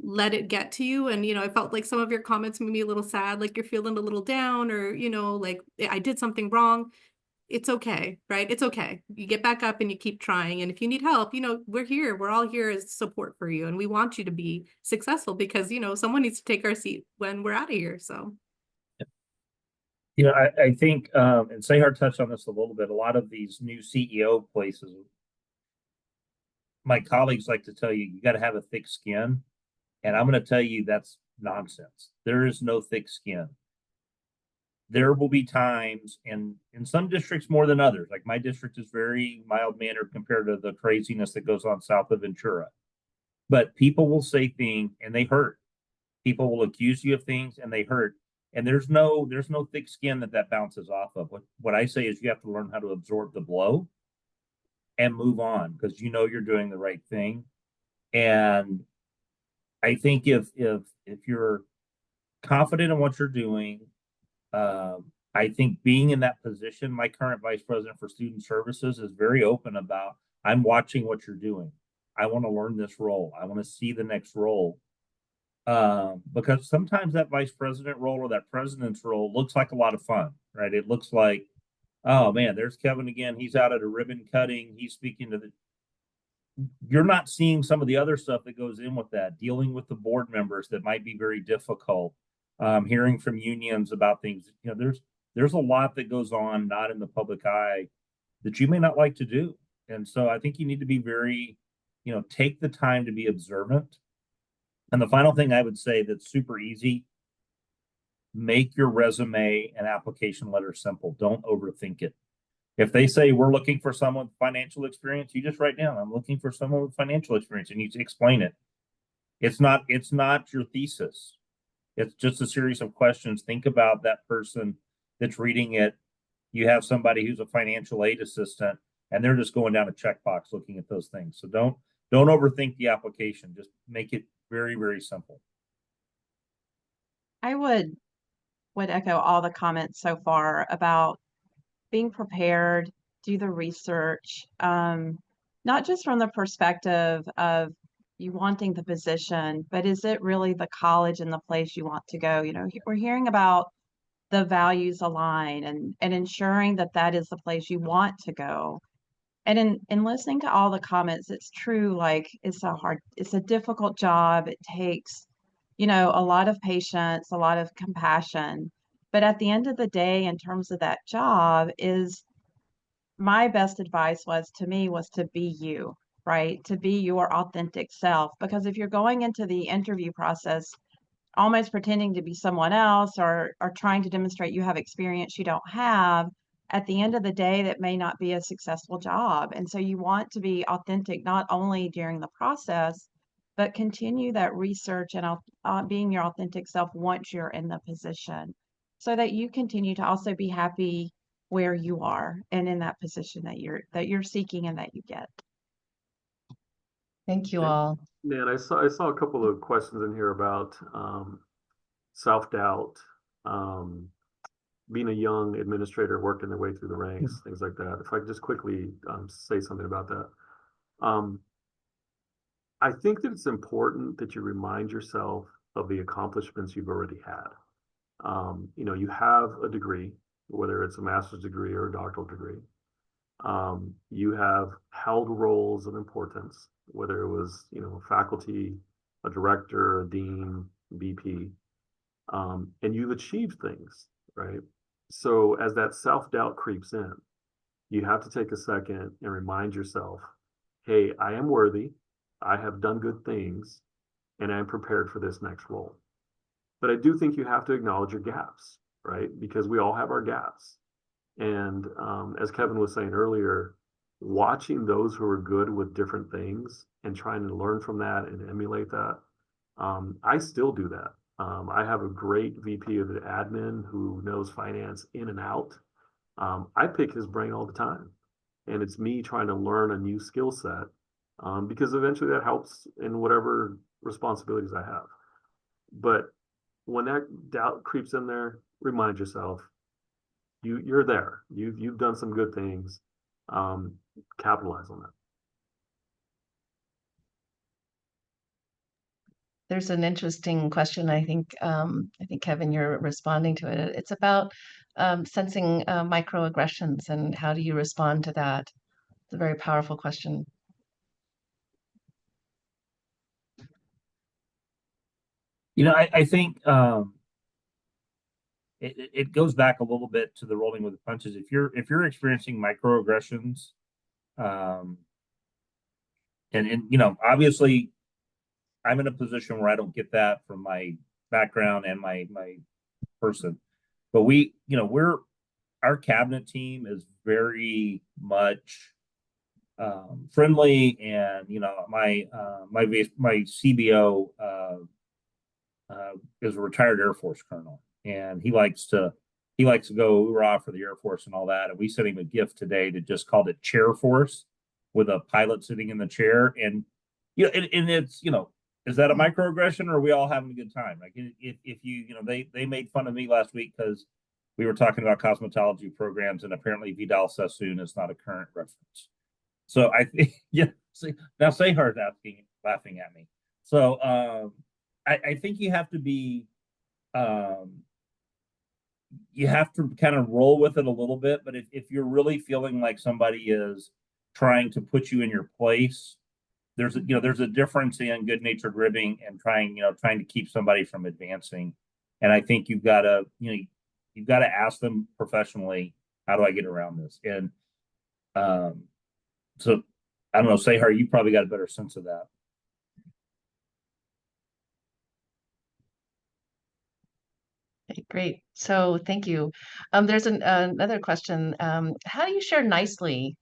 let it get to you. And, I felt like some of your comments made me a little sad, like you're feeling a little down, or, like I did something wrong. It's okay, right? It's okay. You get back up and you keep trying. And if you need help, we're here. We're all here as support for you. And we want you to be successful because, someone needs to take our seat when we're out of here. So. I think, and Seher touched on this a little bit, a lot of these new CEO places, my colleagues like to tell you, you got to have a thick skin. And I'm going to tell you that's nonsense. There is no thick skin. There will be times, and in some districts more than others, like my district is very mild-mannered compared to the craziness that goes on south of Ventura. But people will say things and they hurt. People will accuse you of things and they hurt. And there's no thick skin that bounces off of. What I say is you have to learn how to absorb the blow and move on because you're doing the right thing. And I think if you're confident in what you're doing, I think being in that position, my current vice president for student services is very open about, I'm watching what you're doing. I want to learn this role. I want to see the next role. Because sometimes that vice president role or that president's role looks like a lot of fun, right? It looks like, oh man, there's Kevin again. He's out at a ribbon cutting. He's speaking to you're not seeing some of the other stuff that goes in with that, dealing with the board members that might be very difficult, hearing from unions about things. There's a lot that goes on, not in the public eye, that you may not like to do. And so I think you need to be very, take the time to be observant. And the final thing I would say that's super easy, make your resume and application letter simple. Don't overthink it. If they say we're looking for someone with financial experience, you just write down, I'm looking for someone with financial experience, and you explain it. It's not your thesis. It's just a series of questions. Think about that person that's reading it. You have somebody who's a financial aid assistant, and they're just going down a checkbox looking at those things. So don't overthink the application. Just make it very, very simple. I would echo all the comments so far about being prepared, do the research, not just from the perspective of you wanting the position, but is it really the college and the place you want to go? We're hearing about the values align and ensuring that is the place you want to go. And in listening to all the comments, it's true, like it's a difficult job. It takes, a lot of patience, a lot of compassion. But at the end of the day, in terms of that job, is my best advice was to be you, right? To be your authentic self. Because if you're going into the interview process almost pretending to be someone else or trying to demonstrate you have experience you don't have, at the end of the day, that may not be a successful job. And so you want to be authentic, not only during the process, but continue that research and being your authentic self once you're in the position, so that you continue to also be happy where you are and in that position that you're seeking and that you get. Thank you all. Man, I saw a couple of questions in here about self-doubt, being a young administrator working their way through the ranks, things like that. If I could just quickly say something about that. I think that it's important that you remind yourself of the accomplishments you've already had. You have a degree, whether it's a master's degree or a doctoral degree. You have held roles of importance, whether it was, faculty, a director, a dean, VP, and you've achieved things, right? So as that self-doubt creeps in, you have to take a second and remind yourself, hey, I am worthy, I have done good things, and I'm prepared for this next role. But I do think you have to acknowledge your gaps, right? Because we all have our gaps. And as Kevin was saying earlier, watching those who are good with different things and trying to learn from that and emulate that, I still do that. I have a great VP of admin who knows finance in and out. I pick his brain all the time. And it's me trying to learn a new skill set because eventually that helps in whatever responsibilities I have. But when that doubt creeps in there, remind yourself, you're there. You've done some good things. Capitalize on that. There's an interesting question. I think Kevin, you're responding to it. It's about sensing microaggressions and how do you respond to that? It's a very powerful question. You know, I think it goes back a little bit to the rolling with the punches. If you're experiencing microaggressions, and you know, obviously, I'm in a position where I don't get that from my background and my person, but our cabinet team is very much friendly, and you know, my CBO is a retired Air Force colonel, and he likes to go hoorah for the Air Force and all that. And we sent him a gift today that just called it Chair Force, with a pilot sitting in the chair. And you know, and it's, you know, is that a microaggression, or are we all having a good time? Like if you know, they made fun of me last week because we were talking about cosmetology programs, and apparently Vidal Sassoon is not a current reference. So I think, yeah, see, now Seher's laughing at me. So I think you have to be, you have to kind of roll with it a little bit. But if you're really feeling like somebody is trying to put you in your place, there's a difference in good-natured ribbing and trying to keep somebody from advancing. And I think you've got to ask them professionally, how do I get around this? And so I don't know, Seher, you probably got a better sense of that. Okay, great. So thank you. There's another question. How do you share nicely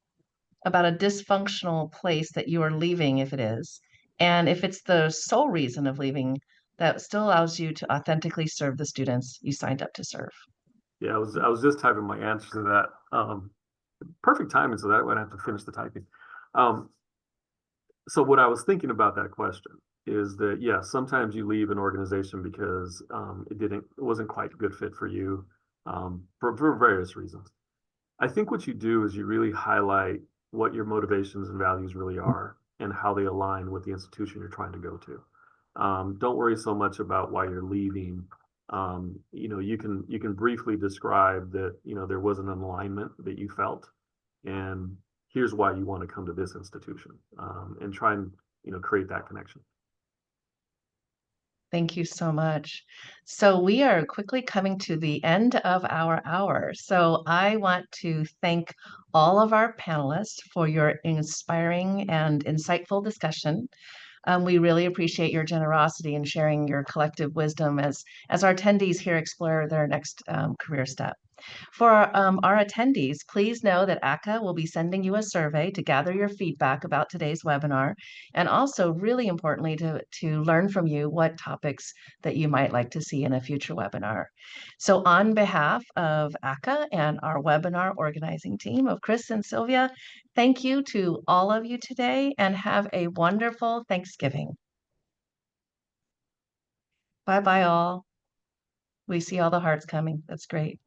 about a dysfunctional place that you are leaving, if it is, and if it's the sole reason of leaving, that still allows you to authentically serve the students you signed up to serve? Yeah, I was just typing my answer to that. Perfect timing, so that I wouldn't have to finish the typing. So what I was thinking about that question is that, yeah, sometimes you leave an organization because it wasn't quite a good fit for you, for various reasons. I think what you do is you really highlight what your motivations and values really are and how they align with the institution you're trying to go to. Don't worry so much about why you're leaving. You can briefly describe that, there was an alignment that you felt, and here's why you want to come to this institution, and try and, create that connection. Thank you so much. So we are quickly coming to the end of our hour. So I want to thank all of our panelists for your inspiring and insightful discussion. We really appreciate your generosity in sharing your collective wisdom as our attendees here explore their next career step. For our attendees, please know that ACCA will be sending you a survey to gather your feedback about today's webinar, and also, really importantly, to learn from you what topics that you might like to see in a future webinar. So on behalf of ACCA and our webinar organizing team of Chris and Sylvia, thank you to all of you today, and have a wonderful Thanksgiving. Bye-bye all. We see all the hearts coming. That's great.